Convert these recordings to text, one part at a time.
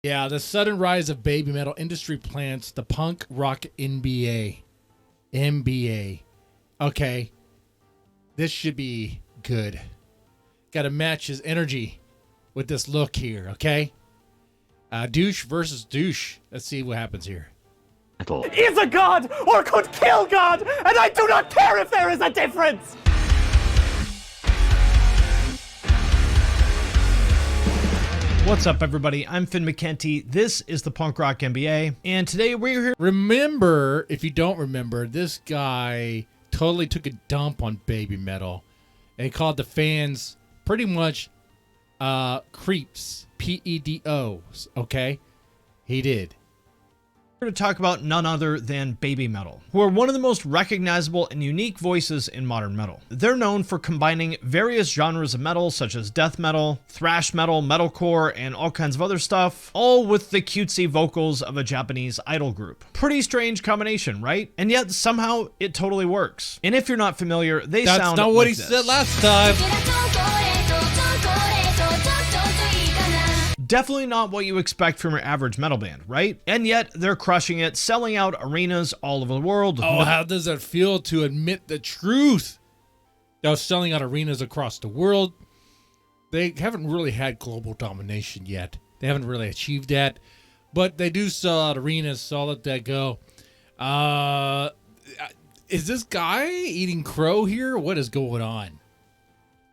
Yeah, the sudden rise of baby metal industry plants, the Punk Rock MBA. MBA. Okay. This should be good. Got to match his energy with this look here, okay? Douche versus douche. Let's see what happens here. Is a god or could kill God, and I do not care if there is a difference! What's up, everybody? I'm Finn McKenty. This is the Punk Rock MBA, and today we're here. Remember, if you don't remember, this guy totally took a dump on baby metal, and he called the fans pretty much creeps, P-E-D-Os. Okay, he did. We're going to talk about none other than BABYMETAL, who are one of the most recognizable and unique voices in modern metal. They're known for combining various genres of metal, such as death metal, thrash metal, metalcore, and all kinds of other stuff, all with the cutesy vocals of a Japanese idol group. Pretty strange combination, right? And yet somehow it totally works. And if you're not familiar, they sound like this. That's not what he said last time. Definitely not what you expect from your average metal band, right? And yet they're crushing it, selling out arenas all over the world. Oh, how does it feel to admit the truth? They're selling out arenas across the world. They haven't really had global domination yet. They haven't really achieved that, but they do sell out arenas, so I'll let that go. Is this guy eating crow here? What is going on?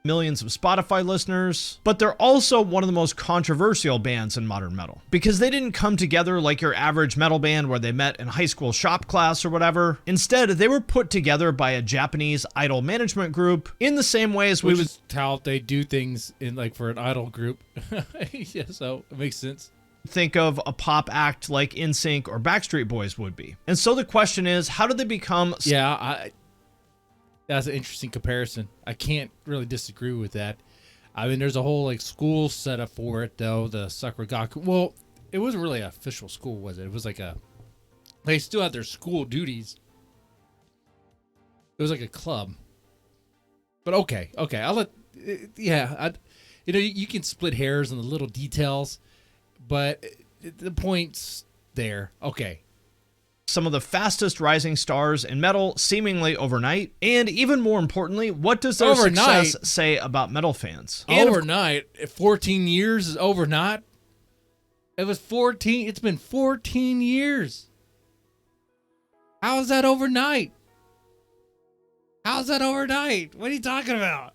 Millions of Spotify listeners, but they're also one of the most controversial bands in modern metal because they didn't come together like your average metal band where they met in high school shop class or whatever. Instead, they were put together by a Japanese idol management group in the same way as we would tout they do things in like for an idol group. Yeah, so it makes sense. Think of a pop act like NSYNC or Backstreet Boys would be. And so the question is, how did they become? Yeah, that's an interesting comparison. I can't really disagree with that. I mean, there's a whole like school setup for it, though. The Sakuragaku. Well, it wasn't really an official school, was it? It was like they still had their school duties. It was like a club. But okay. I'll let. Yeah, you can split hairs on the little details, but the point's there. Okay. Some of the fastest rising stars in metal seemingly overnight, and even more importantly, what does their success say about metal fans? Overnight, 14 years is overnight. It's been 14 years. How is that overnight? How's that overnight? What are you talking about?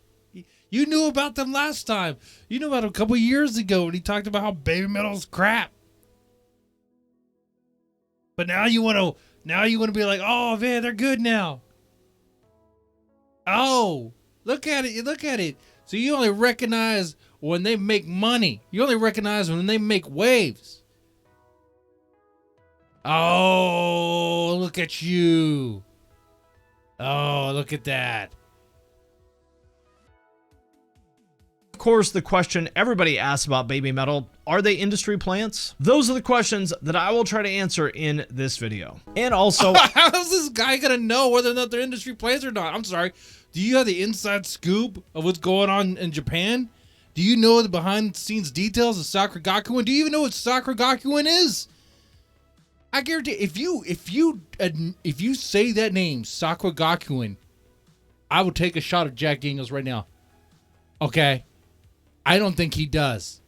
You knew about them last time. You knew about them a couple years ago when he talked about how baby metal's crap. But now you want to be like, oh man, they're good now. Oh, look at it. So you only recognize when they make money. You only recognize when they make waves. Oh, look at you. Oh, look at that. Of course, the question everybody asks about BABYMETAL, are they industry plants? Those are the questions that I will try to answer in this video. And also, how's this guy gonna know whether or not they're industry plants or not? I'm sorry. Do you have the inside scoop of what's going on in Japan? Do you know the behind the scenes details of Sakuragakuin? Do you even know what Sakuragakuin is? I guarantee if you say that name, Sakuragakuin, I will take a shot of Jack Daniels right now. Okay? I don't think he does.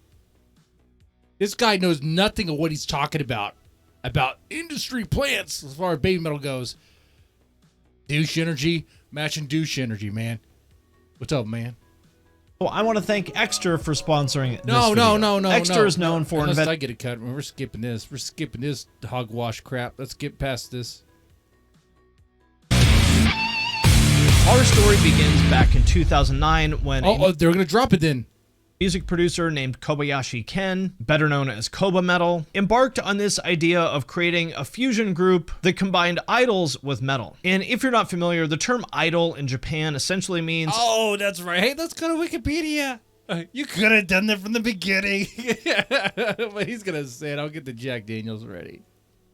This guy knows nothing of what he's talking about industry plants as far as baby metal goes. Douche energy, matching douche energy, man. What's up, man? Well, I want to thank Extra for sponsoring this No. Extra is known for Unless I get a cut. We're skipping this. We're skipping this hogwash crap. Let's get past this. Our story begins back in 2009 when they're gonna drop it then. Music producer named Kobayashi Ken, better known as Koba Metal, embarked on this idea of creating a fusion group that combined idols with metal. And if you're not familiar, the term idol in Japan essentially means... Oh, that's right. Hey, let's go to Wikipedia. You could have done that from the beginning. But he's going to say it. I'll get the Jack Daniels ready.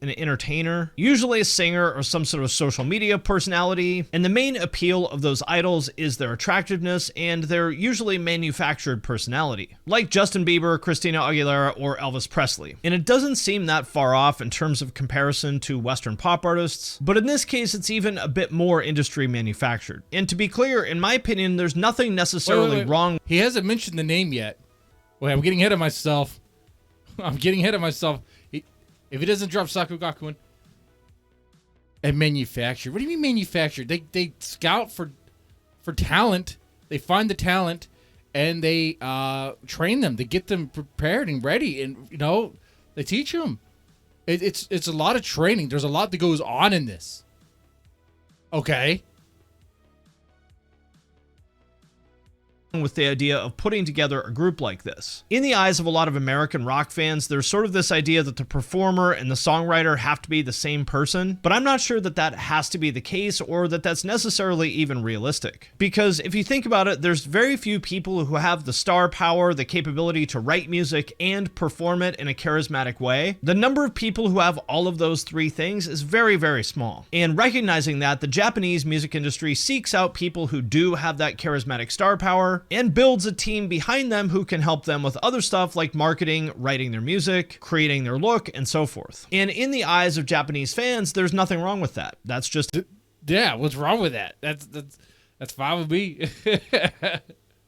an entertainer, usually a singer or some sort of social media personality, and the main appeal of those idols is their attractiveness and their usually manufactured personality, like Justin Bieber, Christina Aguilera, or Elvis Presley. And it doesn't seem that far off in terms of comparison to Western pop artists, but in this case it's even a bit more industry manufactured. And to be clear, in my opinion, there's nothing necessarily wrong. He hasn't mentioned the name yet. Wait, I'm getting ahead of myself. If he doesn't drop Sakura Gakuen and manufacture, what do you mean manufacture? They scout for talent. They find the talent and they train them. They get them prepared and ready, and they teach them. It's a lot of training. There's a lot that goes on in this. Okay. With the idea of putting together a group like this. In the eyes of a lot of American rock fans, there's sort of this idea that the performer and the songwriter have to be the same person, but I'm not sure that that has to be the case or that that's necessarily even realistic. Because if you think about it, there's very few people who have the star power, the capability to write music and perform it in a charismatic way. The number of people who have all of those three things is very, very small. And recognizing that, the Japanese music industry seeks out people who do have that charismatic star power and builds a team behind them who can help them with other stuff like marketing, writing their music, creating their look, and so forth. And in the eyes of Japanese fans, there's nothing wrong with that. That's just... Yeah, what's wrong with that? That's fine with me.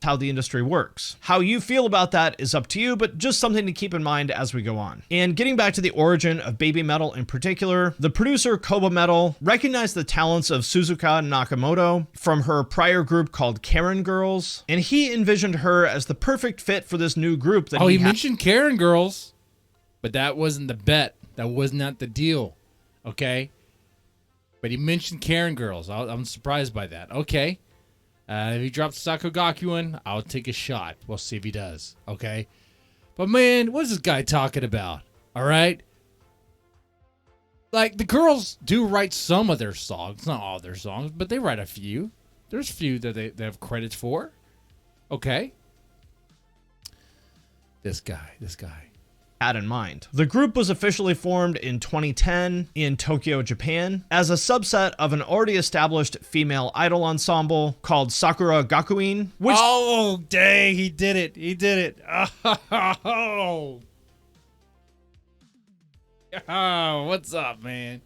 how the industry works. How you feel about that is up to you, but just something to keep in mind as we go on. And getting back to the origin of BABYMETAL in particular, the producer Koba Metal recognized the talents of Suzuka Nakamoto from her prior group called Karen Girls, and he envisioned her as the perfect fit for this new group that he mentioned Karen Girls, but that wasn't the bet. That was not the deal. Okay? But he mentioned Karen Girls. I'm surprised by that. Okay. If he drops Sakura Gakuen, I'll take a shot. We'll see if he does. Okay? But man, what's this guy talking about? All right? Like, the girls do write some of their songs. Not all their songs, but they write a few. There's a few that they have credits for. Okay? This guy. Had in mind. The group was officially formed in 2010 in Tokyo, Japan, as a subset of an already established female idol ensemble called Sakura Gakuen, which... Oh, dang, he did it. Oh, what's up, man?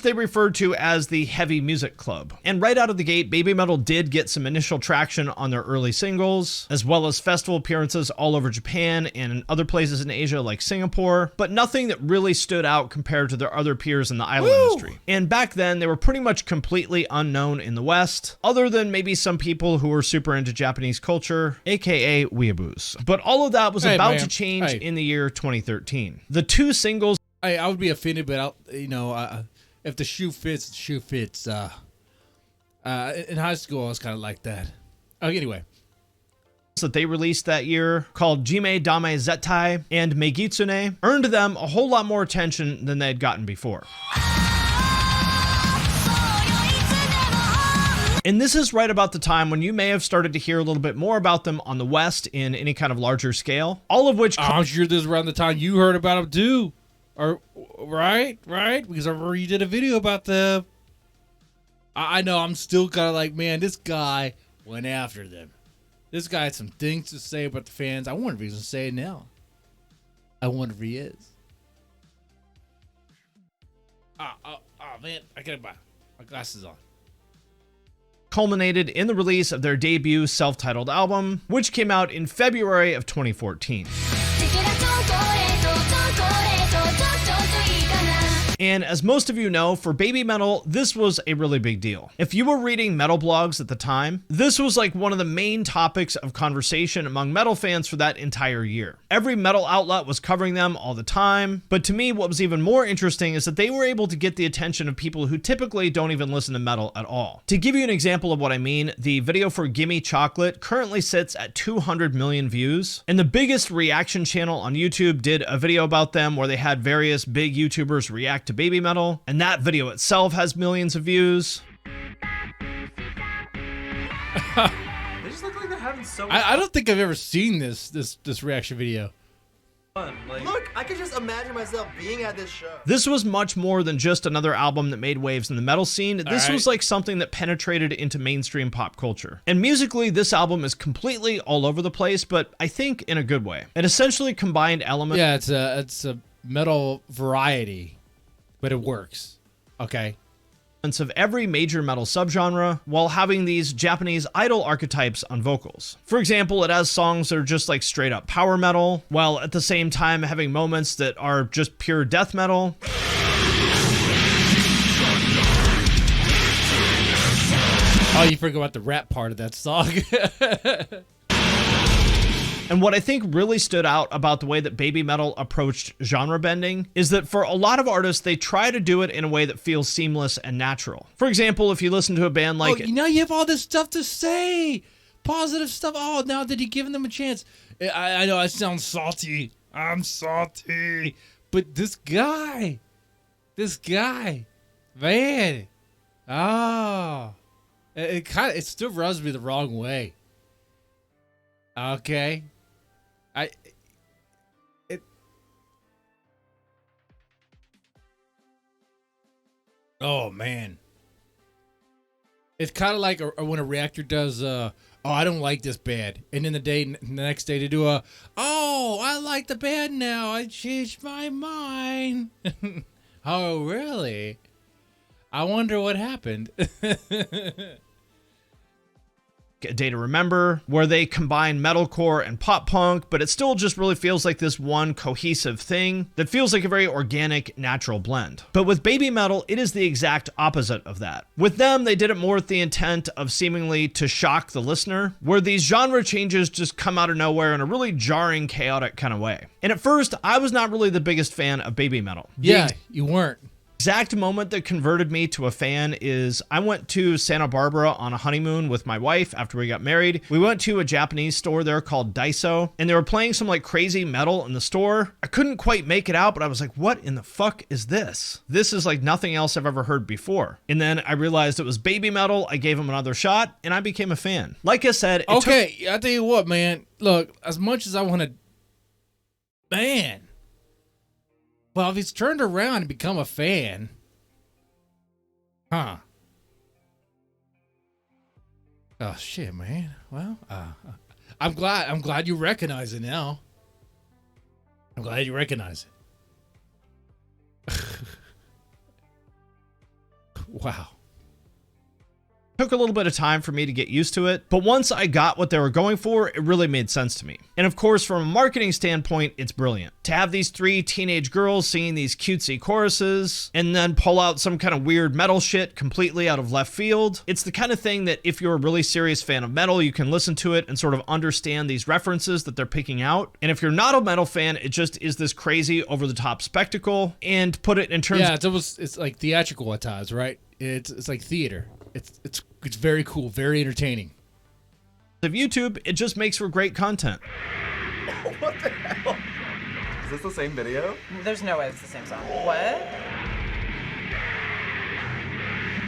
They referred to as the Heavy Music Club. And right out of the gate, BABYMETAL did get some initial traction on their early singles, as well as festival appearances all over Japan and in other places in Asia like Singapore, but nothing that really stood out compared to their other peers in the idol industry. And back then, they were pretty much completely unknown in the West, other than maybe some people who were super into Japanese culture, aka weeaboos. But all of that was about to change in the year 2013. The two singles... I would be offended, but if the shoe fits, the shoe fits. In high school, I was kind of like that. Anyway. That they released that year, called Jime Dame Zettai and Megitsune, earned them a whole lot more attention than they had gotten before. And this is right about the time when you may have started to hear a little bit more about them on the West in any kind of larger scale, all of which... I'm sure this is around the time you heard about them too. Or right? Because I remember you did a video about them. I know, I'm still kind of like, man, this guy went after them. This guy had some things to say about the fans. I wonder if he's going to say it now. I wonder if he is. Oh man, I gotta buy my glasses on. Culminated in the release of their debut self-titled album, which came out in February of 2014. And as most of you know, for BABYMETAL, this was a really big deal. If you were reading metal blogs at the time, this was like one of the main topics of conversation among metal fans for that entire year. Every metal outlet was covering them all the time, but to me, what was even more interesting is that they were able to get the attention of people who typically don't even listen to metal at all. To give you an example of what I mean, the video for Gimme Chocolate currently sits at 200 million views, and the biggest reaction channel on YouTube did a video about them where they had various big YouTubers react to BABYMETAL, and that video itself has millions of views. They just look like they're having so much... I don't think I've ever seen this reaction video. Look, I could just imagine myself being at this show. This was much more than just another album that made waves in the metal scene. This was like something that penetrated into mainstream pop culture. And musically, this album is completely all over the place, but I think in a good way. It essentially combined elements. Yeah, it's a metal variety, but it works. Okay. Of every major metal subgenre while having these Japanese idol archetypes on vocals. For example, it has songs that are just like straight up power metal, while at the same time having moments that are just pure death metal. Oh, you forgot about the rap part of that song. And what I think really stood out about the way that Babymetal approached genre bending is that for a lot of artists, they try to do it in a way that feels seamless and natural. For example, if you listen to a band like... Oh, now you have all this stuff to say. Positive stuff. Oh, now that you've given them a chance. I know I sound salty. I'm salty. But this guy, man. Oh. It still rubs me the wrong way. Okay. Oh man. It's kind of like when a reactor does I don't like this band, and then the next day they do oh, I like the band now, I changed my mind. Oh really? I wonder what happened. A Day to Remember, where they combine metalcore and pop punk, but it still just really feels like this one cohesive thing that feels like a very organic, natural blend. But with Babymetal, it is the exact opposite of that. With them, they did it more with the intent of seemingly to shock the listener, where these genre changes just come out of nowhere in a really jarring, chaotic kind of way. And at first, I was not really the biggest fan of Babymetal. Yeah, you weren't. Exact moment that converted me to a fan is I went to Santa Barbara on a honeymoon with my wife after we got married. We went to a Japanese store there called Daiso, and they were playing some like crazy metal in the store. I couldn't quite make it out, but I was like, what in the fuck is this? This is like nothing else I've ever heard before. And then I realized it was Babymetal. I gave them another shot, and I became a fan. Like I said, I'll tell you what, man. Look, as much as I want to, man. Well, if he's turned around and become a fan, huh? Oh shit, man. Well, I'm glad you recognize it now. I'm glad you recognize it. Wow. Took a little bit of time for me to get used to it, but once I got what they were going for, it really made sense to me. And of course, from a marketing standpoint, it's brilliant. To have these three teenage girls singing these cutesy choruses, and then pull out some kind of weird metal shit completely out of left field. It's the kind of thing that if you're a really serious fan of metal, you can listen to it and sort of understand these references that they're picking out. And if you're not a metal fan, it just is this crazy over-the-top spectacle. And put it in terms it's like theatrical at times, right? It's like theater. It's very cool, very entertaining. of YouTube, it just makes for great content. What the hell? Is this the same video? There's no way it's the same song. What?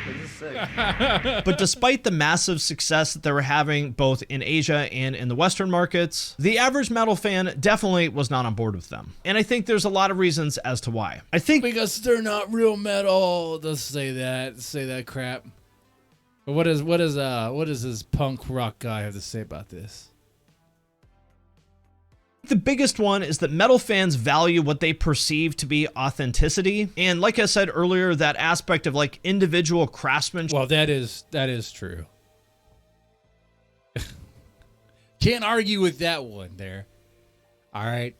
This is sick. But despite the massive success that they were having both in Asia and in the Western markets, the average metal fan definitely was not on board with them. And I think there's a lot of reasons as to why. I think because they're not real metal. They'll say that crap. But what does this punk rock guy have to say about this? the biggest one is that metal fans value what they perceive to be authenticity. And like I said earlier, that aspect of like individual craftsmanship. Well, that is true. Can't argue with that one there. All right.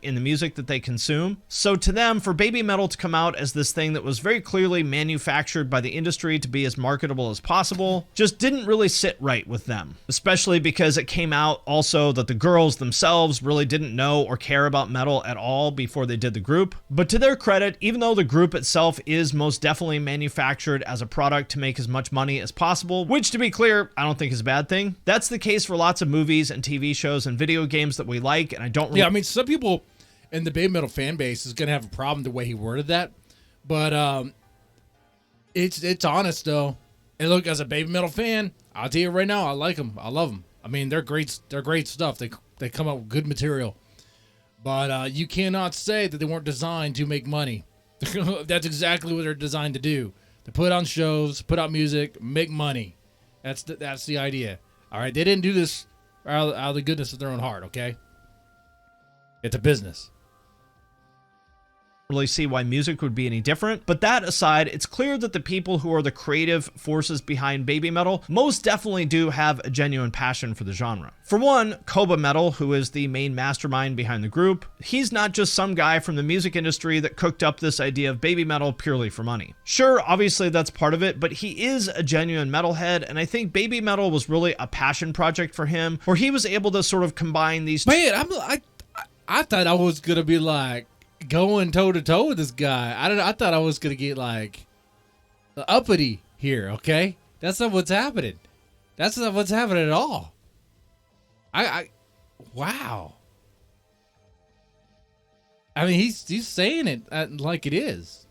In the music that they consume. So to them, for Babymetal to come out as this thing that was very clearly manufactured by the industry to be as marketable as possible just didn't really sit right with them, especially because it came out also that the girls themselves really didn't know or care about metal at all before they did the group. But to their credit, even though the group itself is most definitely manufactured as a product to make as much money as possible, which to be clear, I don't think is a bad thing. That's the case for lots of movies and TV shows and video games that we like, and I don't really... Yeah, I mean, some people in the Babymetal fan base is going to have a problem the way he worded that. But it's honest, though. And look, as a Babymetal fan, I'll tell you right now, I like them. I love them. I mean, they're great stuff. They come up with good material. But you cannot say that they weren't designed to make money. That's exactly what they're designed to do. To put on shows, put out music, make money. That's the idea. All right, they didn't do this out of the goodness of their own heart, okay? It's a business. Really see why music would be any different. But that aside, it's clear that the people who are the creative forces behind baby metal most definitely do have a genuine passion for the genre. For one, Koba Metal, who is the main mastermind behind the group, he's not just some guy from the music industry that cooked up this idea of baby metal purely for money. Sure, obviously that's part of it, but he is a genuine metalhead, and I think baby metal was really a passion project for him, where he was able to sort of combine these. Man, I thought I was gonna be like going toe to toe with this guy. I thought I was gonna get like uppity here. Okay, that's not what's happening. That's not what's happening at all. Wow. I mean, he's saying it like it is.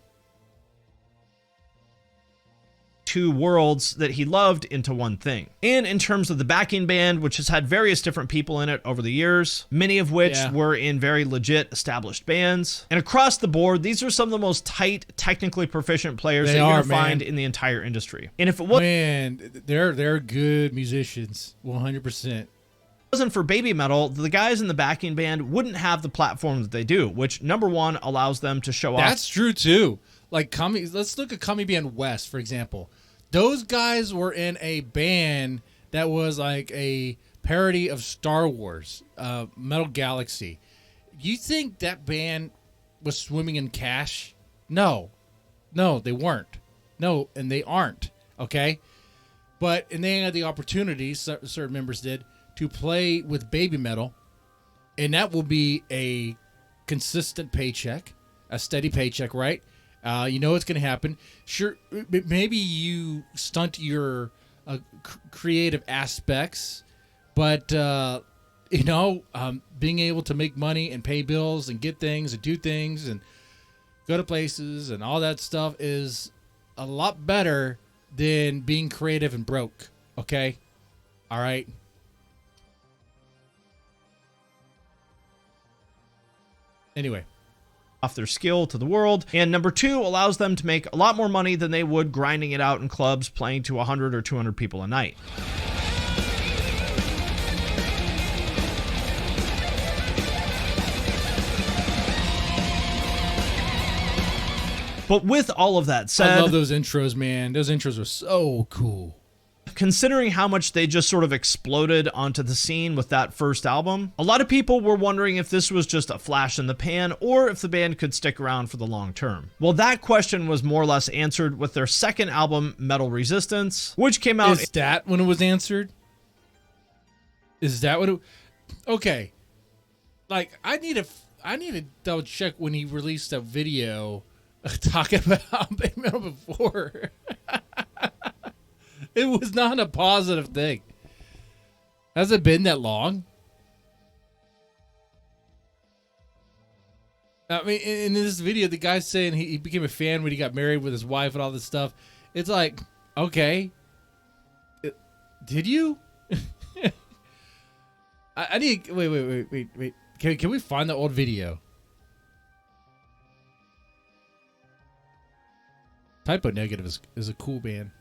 Two worlds that he loved into one thing. And in terms of the backing band, which has had various different people in it over the years, many of which were in very legit established bands. And across the board, these are some of the most tight, technically proficient players that you're going to find in the entire industry. And if it wasn't, man, they're good musicians, 100%. Wasn't for baby metal, the guys in the backing band wouldn't have the platform that they do, which number one allows them to show off. That's true too. Like let's look at Kami Band West, for example. Those guys were in a band that was like a parody of Star Wars, Metal Galaxy. You think that band was swimming in cash? No, they weren't. No, and they aren't. Okay, and they had the opportunity. Certain members did to play with baby metal, and that will be a consistent paycheck, a steady paycheck, right? You know what's going to happen. Sure, maybe you stunt your creative aspects, but being able to make money and pay bills and get things and do things and go to places and all that stuff is a lot better than being creative and broke. Okay, all right. Anyway. Off their skill to the world, and number two allows them to make a lot more money than they would grinding it out in clubs playing to 100 or 200 people a night. But with all of that said, I love those intros, man. Those intros were so cool. Considering how much they just sort of exploded onto the scene with that first album, a lot of people were wondering if this was just a flash in the pan or if the band could stick around for the long term. Well, that question was more or less answered with their second album, Metal Resistance, which came out... Is that when it was answered? Is that what it... Okay. Like, I need to double check when he released a video talking about baby metal before. It was not a positive thing. Has it been that long? I mean, in this video, the guy's saying he became a fan when he got married with his wife and all this stuff. It's like, okay. Did you? I need... Wait. Can we find the old video? Typo Negative is a cool band.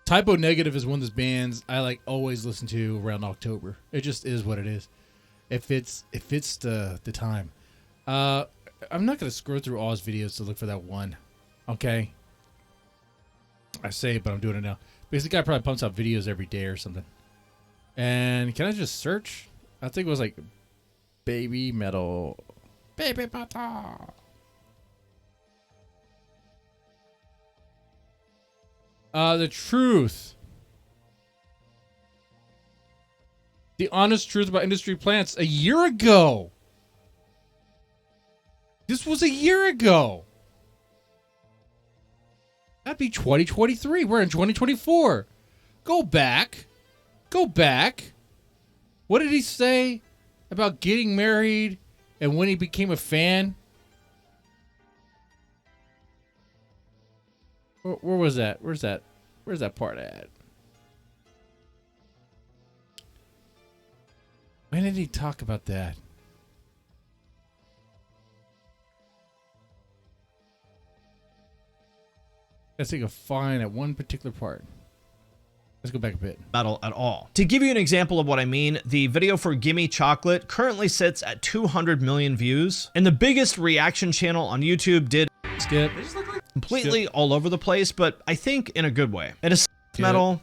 Typo Negative is one of those bands I like always listen to around October. It just is what it is. It fits the time. I'm not gonna scroll through all his videos to look for that one. Okay. I say it, but I'm doing it now. Because the guy probably pumps out videos every day or something. And can I just search? I think it was like baby metal. Baby metal. The truth. The honest truth about industry plants a year ago. This was a year ago. That'd be 2023. We're in 2024. Go back. What did he say about getting married and when he became a fan? Where was that? Where's that part at? When did he talk about that? Let's take a fine at one particular part. Let's go back a bit. Metal at all. To give you an example of what I mean, the video for Gimme Chocolate currently sits at 200 million views, and the biggest reaction channel on YouTube did Skip. completely all over the place, but I think in a good way. It is metal,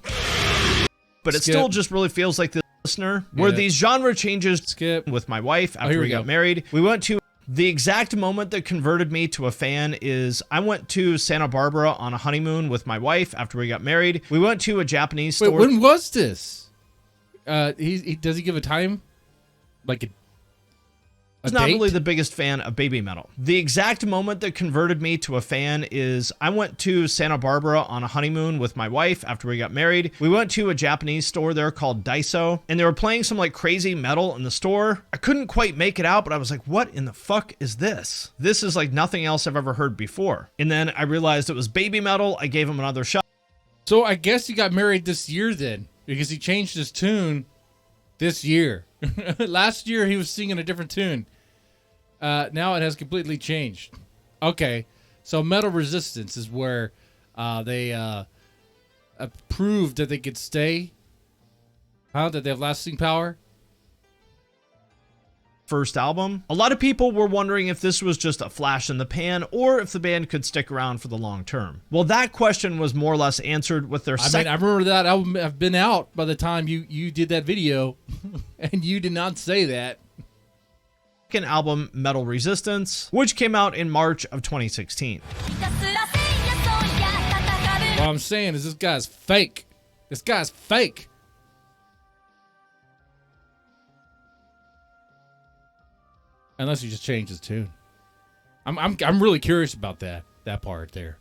but it still just really feels like the listener, where these genre changes with my wife after we got married. We went to the exact moment that converted me to a fan is I went to Santa Barbara on a honeymoon with my wife after we got married. We went to a Japanese store. Wait, when was this? Does he give a time? Like He's not really the biggest fan of BABYMETAL. The exact moment that converted me to a fan is I went to Santa Barbara on a honeymoon with my wife after we got married. We went to a Japanese store there called Daiso, and they were playing some like crazy metal in the store. I couldn't quite make it out, but I was like, what in the fuck is this? This is like nothing else I've ever heard before. And then I realized it was BABYMETAL. I gave him another shot. So I guess he got married this year then, because he changed his tune this year. Last year he was singing a different tune. Now it has completely changed. Okay, so Metal Resistance is where they proved that they could stay, that they have lasting power. First album. A lot of people were wondering if this was just a flash in the pan or if the band could stick around for the long term. Well, that question was more or less answered with their I remember that album have been out by the time you did that video, and you did not say that. Second album, Metal Resistance, which came out in March of 2016. What I'm saying is this guy's fake. This guy's fake. Unless he just changed his tune. I'm really curious about that part there.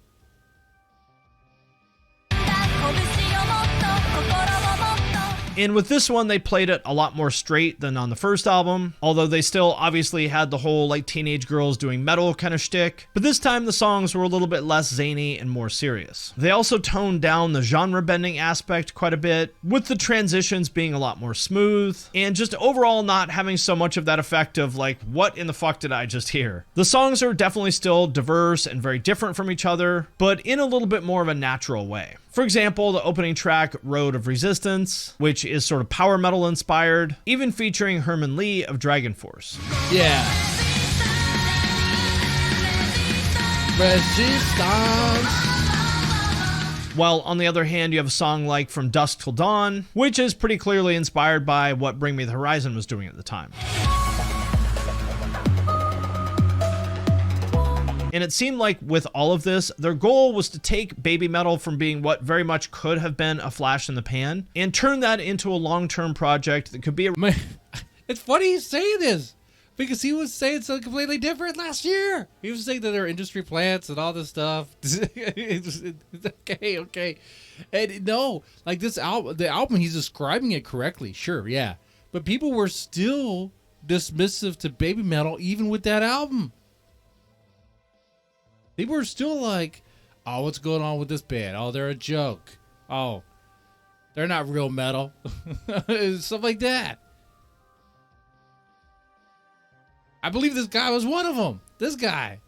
And with this one, they played it a lot more straight than on the first album, although they still obviously had the whole like teenage girls doing metal kind of shtick. But this time the songs were a little bit less zany and more serious. They also toned down the genre bending aspect quite a bit, with the transitions being a lot more smooth, and just overall not having so much of that effect of like, what in the fuck did I just hear? The songs are definitely still diverse and very different from each other, but in a little bit more of a natural way. For example, the opening track, Road of Resistance, which is sort of power metal inspired, even featuring Herman Lee of Dragon Force. Yeah. Resistance. While on the other hand, you have a song like From Dusk Till Dawn, which is pretty clearly inspired by what Bring Me the Horizon was doing at the time. And it seemed like with all of this, their goal was to take BABYMETAL from being what very much could have been a flash in the pan and turn that into a long-term project that could be a... Man, it's funny you say this, because he was saying something completely different last year. He was saying that there are industry plants and all this stuff. Okay. And no, like this album, the album, he's describing it correctly. Sure, yeah. But people were still dismissive to BABYMETAL even with that album. People were still like, oh, what's going on with this band? Oh, they're a joke. Oh, they're not real metal. Stuff like that. I believe this guy was one of them. This guy.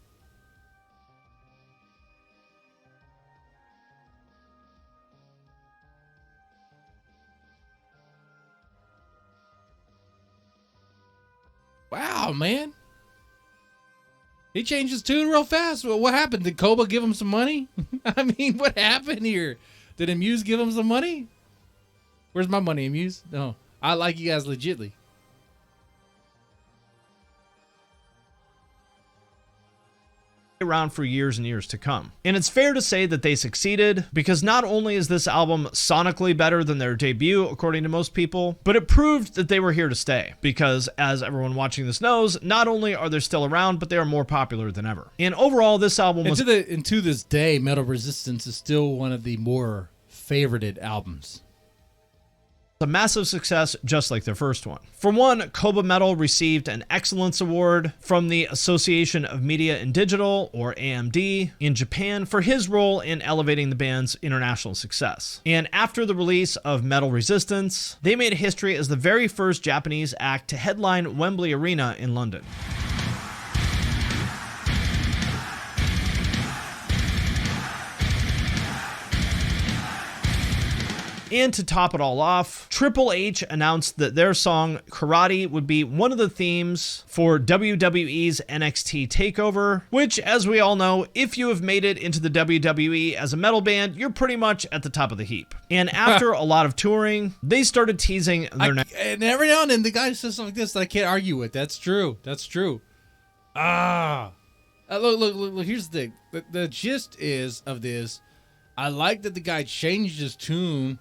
Wow, man. He changed his tune real fast. Well, what happened? Did Koba give him some money? I mean, what happened here? Did Amuse give him some money? Where's my money, Amuse? No, I like you guys legitly. Around for years and years to come. And it's fair to say that they succeeded, because not only is this album sonically better than their debut, according to most people, but it proved that they were here to stay, because as everyone watching this knows, not only are they still around, but they are more popular than ever. And overall, this album was... And to this day, Metal Resistance is still one of the more favorited albums. a massive success just like their first one. For one, Koba Metal received an Excellence Award from the Association of Media and Digital, or AMD, in Japan for his role in elevating the band's international success. And after the release of Metal Resistance, they made history as the very first Japanese act to headline Wembley Arena in London. And to top it all off, Triple H announced that their song Karate would be one of the themes for WWE's NXT TakeOver, which, as we all know, if you have made it into the WWE as a metal band, you're pretty much at the top of the heap. And after a lot of touring, they started teasing their next... And every now and then the guy says something like this that I can't argue with. That's true. That's true. Look, here's the thing. The gist is of this, I like that the guy changed his tune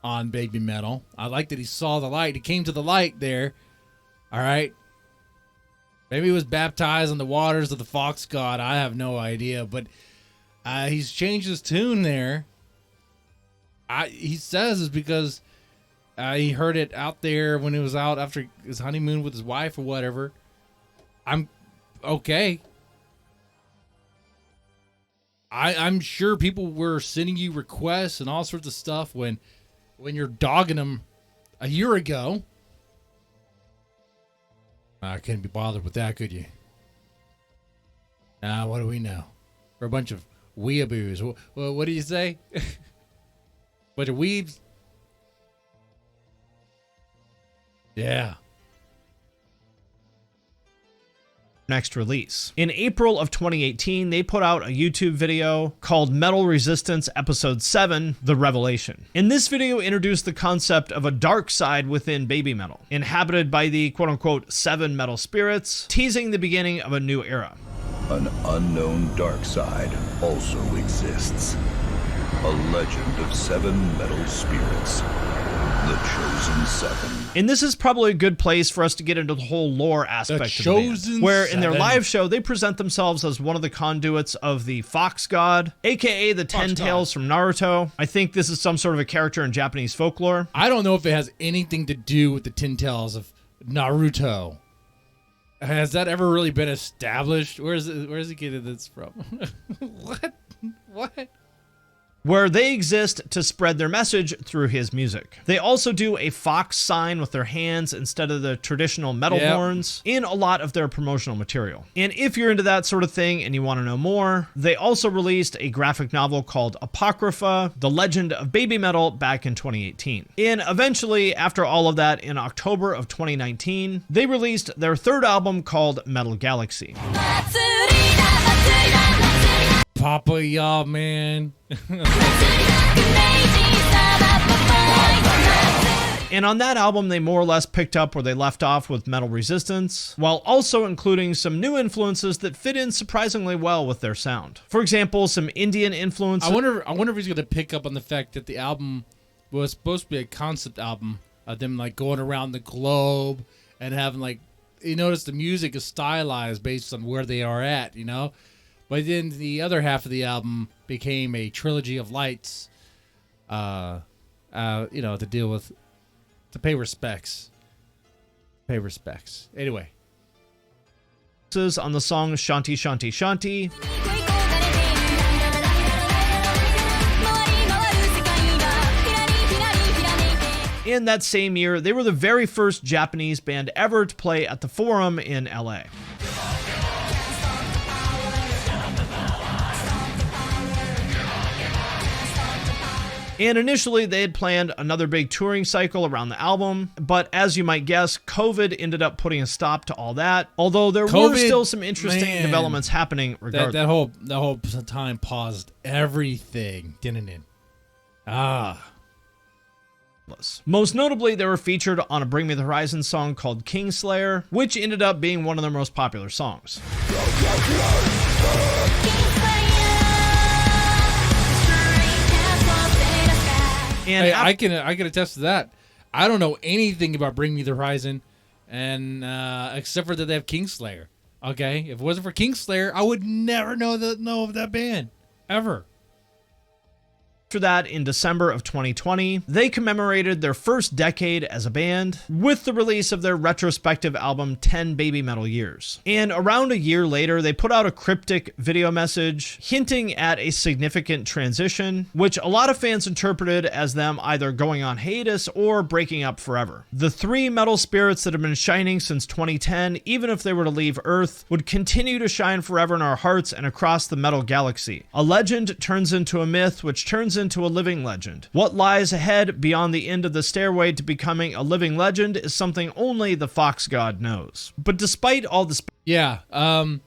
on Baby Metal. I like that he saw the light. He came to the light there. All right. Maybe he was baptized in the waters of the Fox God. I have no idea. But he's changed his tune there. He says it's because he heard it out there when he was out after his honeymoon with his wife or whatever. I'm okay. I'm sure people were sending you requests and all sorts of stuff when you're dogging them a year ago. I couldn't be bothered with that, could you? What do we know? We're a bunch of weeaboos. What do you say? Bunch of weebs? Yeah. Next release. In April of 2018, they put out a YouTube video called Metal Resistance Episode 7, The Revelation. And this video introduced the concept of a dark side within baby metal, inhabited by the quote-unquote 7 metal spirits, teasing the beginning of a new era. An unknown dark side also exists. A legend of 7 metal spirits. The Chosen 7. And this is probably a good place for us to get into the whole lore aspect of the band, where in their live show, they present themselves as one of the conduits of the Fox God, aka the Ten Tails from Naruto. I think this is some sort of a character in Japanese folklore. I don't know if it has anything to do with the Ten Tails of Naruto. Has that ever really been established? Where's he getting this from? What? Where they exist to spread their message through his music. They also do a fox sign with their hands instead of the traditional metal horns in a lot of their promotional material. And if you're into that sort of thing and you want to know more, they also released a graphic novel called Apocrypha, The Legend of Baby Metal, back in 2018. And eventually, after all of that, in October of 2019, they released their third album called Metal Galaxy. Papa, y'all, man. And on that album, they more or less picked up where they left off with Metal Resistance, while also including some new influences that fit in surprisingly well with their sound. For example, some Indian influences. I wonder if he's going to pick up on the fact that the album was supposed to be a concept album of them like going around the globe and having like, you notice the music is stylized based on where they are at, you know? But then the other half of the album became a trilogy of lights, to deal with, to pay respects. Anyway. On the song Shanti Shanti Shanti. In that same year, they were the very first Japanese band ever to play at the Forum in LA. And initially, they had planned another big touring cycle around the album, but as you might guess, COVID ended up putting a stop to all that, although there were still some interesting developments happening regardless. That whole time paused everything, didn't it? Most notably, they were featured on a Bring Me the Horizon song called Kingslayer, which ended up being one of their most popular songs. And hey, I can attest to that. I don't know anything about Bring Me the Horizon, and except for that they have Kingslayer. Okay, if it wasn't for Kingslayer, I would never know of that band ever. After that, in December of 2020, they commemorated their first decade as a band with the release of their retrospective album 10 Babymetal Years. And around a year later, they put out a cryptic video message hinting at a significant transition, which a lot of fans interpreted as them either going on hiatus or breaking up forever. The three metal spirits that have been shining since 2010, even if they were to leave Earth, would continue to shine forever in our hearts and across the metal galaxy. A legend turns into a myth, which turns into a living legend. What lies ahead beyond the end of the stairway to becoming a living legend is something only the Fox God knows. But despite all the Yeah, and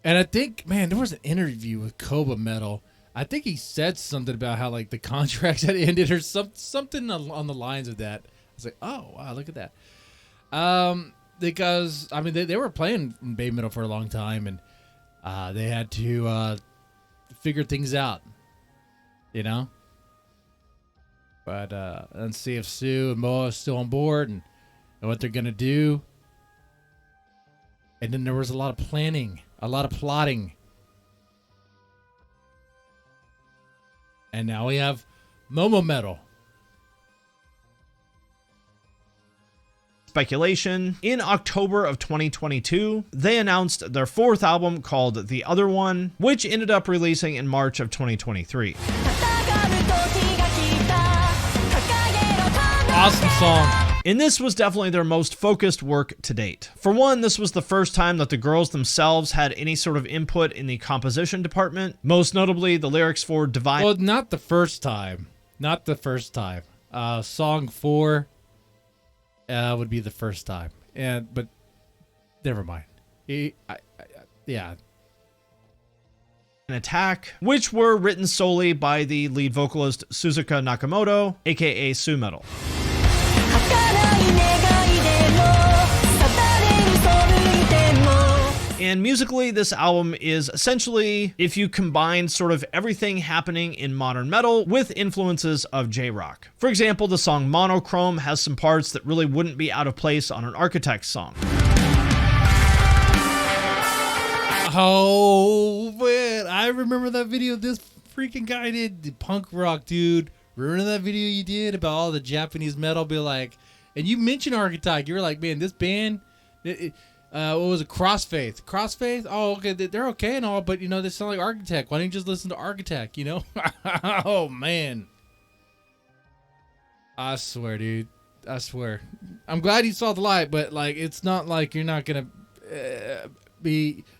I think, man, there was an interview with Koba Metal. I think he said something about how like the contracts had ended or something on the lines of that. I was like, oh wow, look at that. Because I mean they were playing in Babymetal for a long time, and they had to figure things out, you know. But let's see if Sue and Moa are still on board and what they're gonna do. And then there was a lot of planning, a lot of plotting. And now we have Momo Metal. speculation, in October of 2022, they announced their fourth album called The Other One, which ended up releasing in March of 2023. Awesome song. And this was definitely their most focused work to date. For one, this was the first time that the girls themselves had any sort of input in the composition department, most notably the lyrics for Divine. Well, not the first time. Not the first time. Song 4 would be the first time. But never mind. Yeah. An Attack, which were written solely by the lead vocalist Suzuka Nakamoto, aka Sue Metal. And musically, this album is essentially if you combine sort of everything happening in modern metal with influences of J-rock. For example, the song Monochrome has some parts that really wouldn't be out of place on an Architects song. Oh, man. I remember that video this freaking guy did. The punk rock, dude. Remember that video you did about all the Japanese metal? Be like, and you mentioned Architect. You were like, man, this band, what was it? Crossfaith. Crossfaith? Oh, okay. They're okay and all, but, you know, they sound like Architect. Why don't you just listen to Architect, you know? Oh, man. I swear, dude. I swear. I'm glad you saw the light, but, like, it's not like you're not going to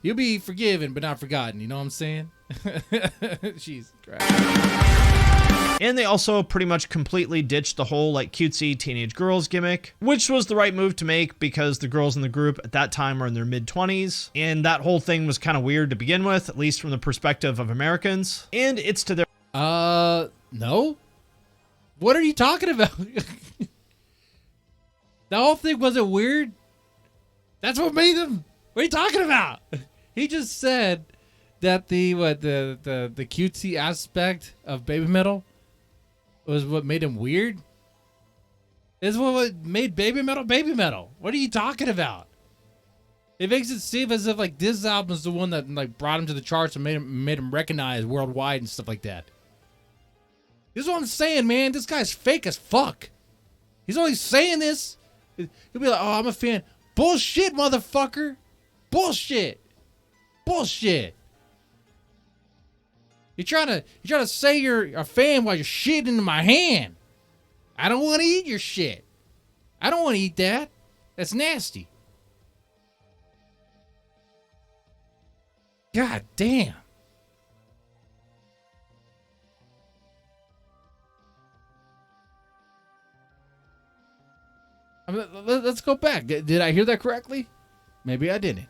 you'll be forgiven, but not forgotten. You know what I'm saying? Jesus Christ. And they also pretty much completely ditched the whole like cutesy teenage girls gimmick, which was the right move to make because the girls in the group at that time were in their mid-20s, and that whole thing was kind of weird to begin with, at least from the perspective of Americans. And it's to their no. What are you talking about? The whole thing wasn't weird. That's what made them. What are you talking about? He just said that the cutesy aspect of Babymetal was what made him weird. Is what made Babymetal Babymetal. What are you talking about? It makes it seem as if like this album is the one that like brought him to the charts and made him recognized worldwide and stuff like that. This is what I'm saying, man. This guy's fake as fuck. He's only saying this. He'll be like, "Oh, I'm a fan." Bullshit, motherfucker. Bullshit. Bullshit. You're trying to say you're a fan while you're shitting into my hand. I don't want to eat your shit. I don't want to eat that. That's nasty. God damn. Let's go back. Did I hear that correctly? Maybe I didn't.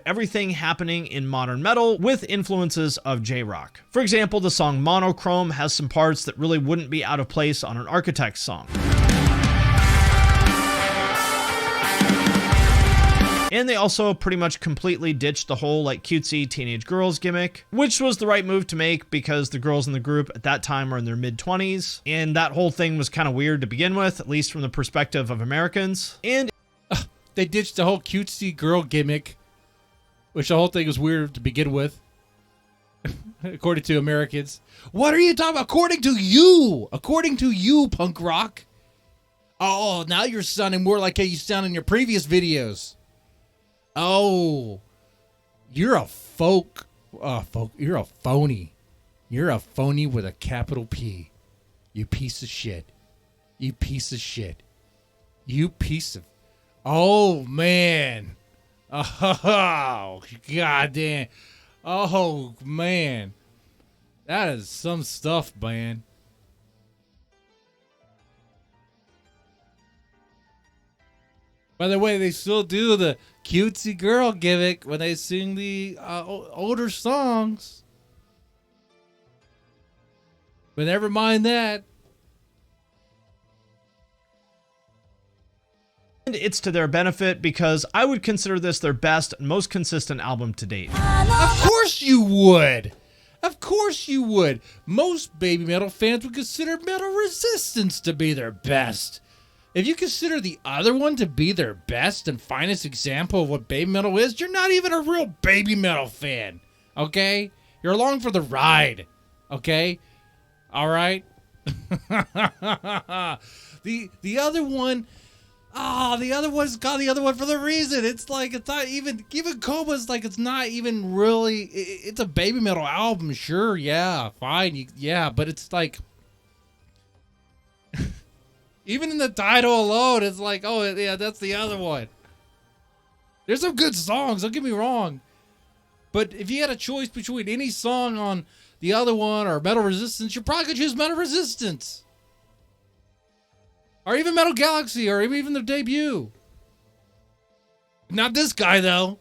Everything happening in modern metal with influences of J-rock. For example, the song Monochrome has some parts that really wouldn't be out of place on an Architects song. And they also pretty much completely ditched the whole like cutesy teenage girls gimmick, which was the right move to make because the girls in the group at that time were in their mid-20s, and that whole thing was kind of weird to begin with, at least from the perspective of Americans. And they ditched the whole cutesy girl gimmick, which the whole thing was weird to begin with. According to Americans. What are you talking about? According to you, punk rock. Oh, now you're sounding more like how you sound in your previous videos. Oh, you're a you're a phony. You're a phony with a capital P. You piece of shit. You piece of shit. You piece of... Oh, man. Oh, goddamn. Oh, man. That is some stuff, man. By the way, they still do the cutesy girl gimmick when they sing the older songs. But never mind that. And it's to their benefit because I would consider this their best and most consistent album to date. Of course you would. Of course you would. Most baby metal fans would consider Metal Resistance to be their best. If you consider the other one to be their best and finest example of what baby metal is, you're not even a real baby metal fan. Okay? You're along for the ride. Okay? All right? The other one... Oh, the other one's got the other one for the reason. It's like, it's not even Coma's like, it's not even really, it's a baby metal album. Sure. Yeah. Fine. Yeah. But it's like, even in the title alone, it's like, oh yeah, that's the other one. There's some good songs. Don't get me wrong. But if you had a choice between any song on the other one or Metal Resistance, you're probably going to choose Metal Resistance. Or even Metal Galaxy, or even their debut. Not this guy, though.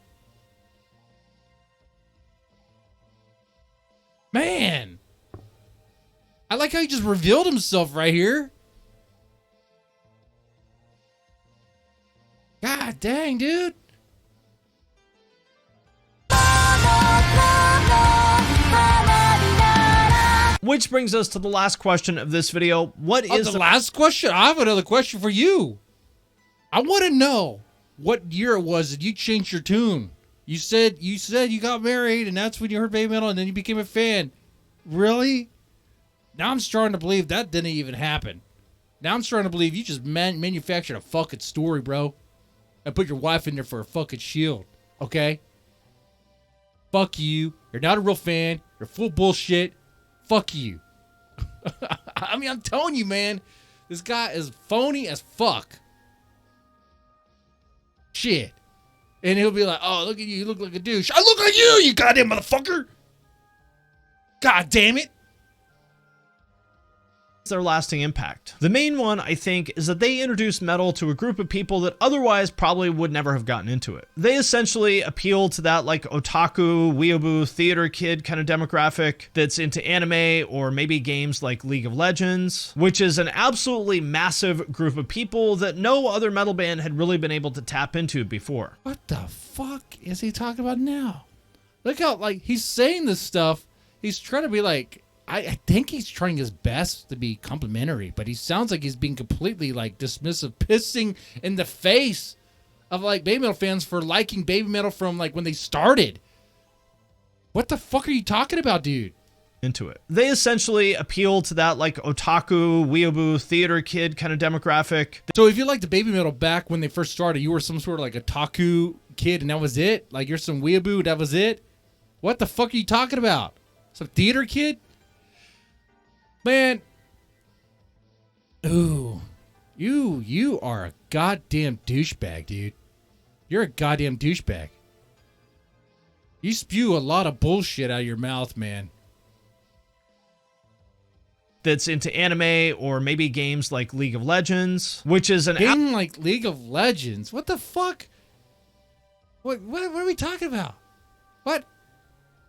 Man. I like how he just revealed himself right here. God dang, dude. Which brings us to the last question of this video. What is the last question? I have another question for you. I want to know what year it was that you changed your tune. You said you got married and that's when you heard baby metal and then you became a fan. Really? Now I'm starting to believe that didn't even happen. Now I'm starting to believe you just manufactured a fucking story, bro. And put your wife in there for a fucking shield. Okay? Fuck you. You're not a real fan. You're full bullshit. Fuck you. I mean, I'm telling you, man. This guy is phony as fuck. Shit. And he'll be like, oh, look at you. You look like a douche. I look like you goddamn motherfucker. God damn it. their lasting impact? The main one, I think, is that they introduced metal to a group of people that otherwise probably would never have gotten into it. They essentially appeal to that like otaku, weeaboo, theater kid kind of demographic that's into anime or maybe games like League of Legends, which is an absolutely massive group of people that no other metal band had really been able to tap into before. What the fuck is he talking about now? Look how, like, he's saying this stuff. He's trying to be like, I think he's trying his best to be complimentary, but he sounds like he's being completely, like, dismissive, pissing in the face of, like, baby metal fans for liking baby metal from, like, when they started. What the fuck are you talking about, dude? Into it. They essentially appeal to that like otaku, weeaboo, theater kid kind of demographic. So if you liked the baby metal back when they first started, you were some sort of like otaku kid and that was it? Like you're some weeaboo, that was it? What the fuck are you talking about? Some theater kid? Man. Ooh. You are a goddamn douchebag, dude. You're a goddamn douchebag. You spew a lot of bullshit out of your mouth, man. That's into anime or maybe games like League of Legends, which is an game like League of Legends. What the fuck? What are we talking about? What?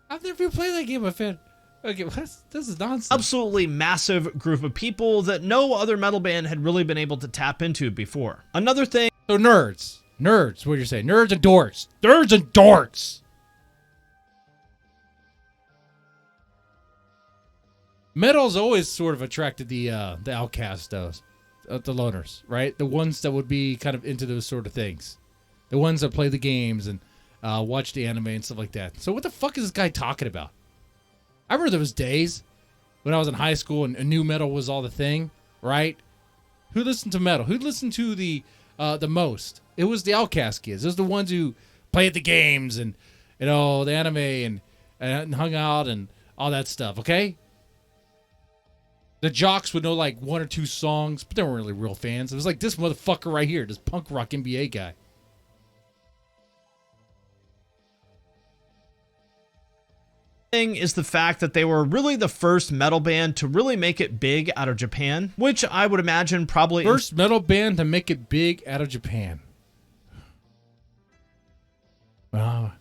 I've never played that game. Okay, this is nonsense. Absolutely massive group of people that no other metal band had really been able to tap into before. Another thing. So nerds, what you're saying? Nerds and dorks. Nerds and dorks. Metal's always sort of attracted the outcasts, the loners, right? The ones that would be kind of into those sort of things. The ones that play the games and watch the anime and stuff like that. So what the fuck is this guy talking about? I remember there was days when I was in high school and new metal was all the thing, right? Who listened to metal? Who listened to the most? It was the Outcast kids. It was the ones who played the games and the anime and hung out and all that stuff. Okay. The jocks would know like one or two songs, but they weren't really real fans. It was like this motherfucker right here, this Punk Rock MBA guy. Thing is the fact that they were really the first metal band to really make it big out of Japan, which I would imagine probably First metal band to make it big out of Japan. Well,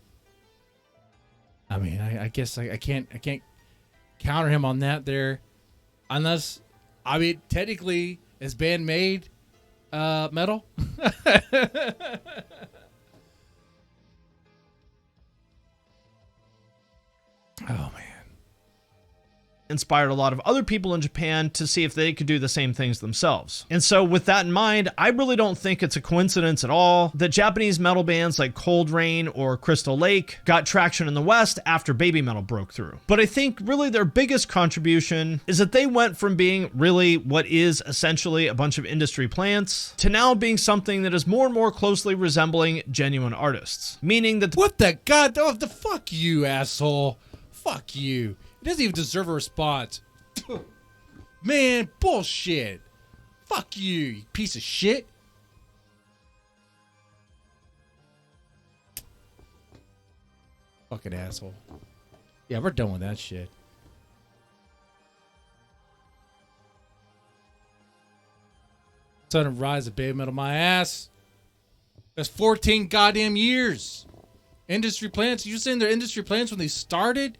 I mean, I guess I can't counter him on that there. Unless, I mean, technically, is band made metal? Oh, man. inspired a lot of other people in Japan to see if they could do the same things themselves. And so with that in mind, I really don't think it's a coincidence at all that Japanese metal bands like Cold Rain or Crystal Lake got traction in the West after baby metal broke through. But I think really their biggest contribution is that they went from being really what is essentially a bunch of industry plants to now being something that is more and more closely resembling genuine artists. Meaning that what the god? Oh, the fuck you, asshole. Fuck you. It doesn't even deserve a response. Man, bullshit. Fuck you, you piece of shit. Fucking asshole. Yeah, we're done with that shit. Sudden Rise of BABYMETAL, my ass. That's 14 goddamn years. Industry plants. You saying they're industry plants when they started?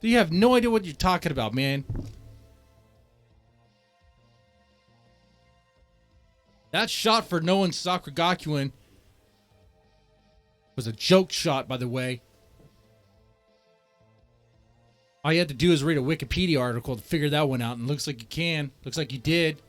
You have no idea what you're talking about, man. That shot for no one Sakuragakuin was a joke shot, by the way. All you had to do is read a Wikipedia article to figure that one out, and looks like you can. Looks like you did.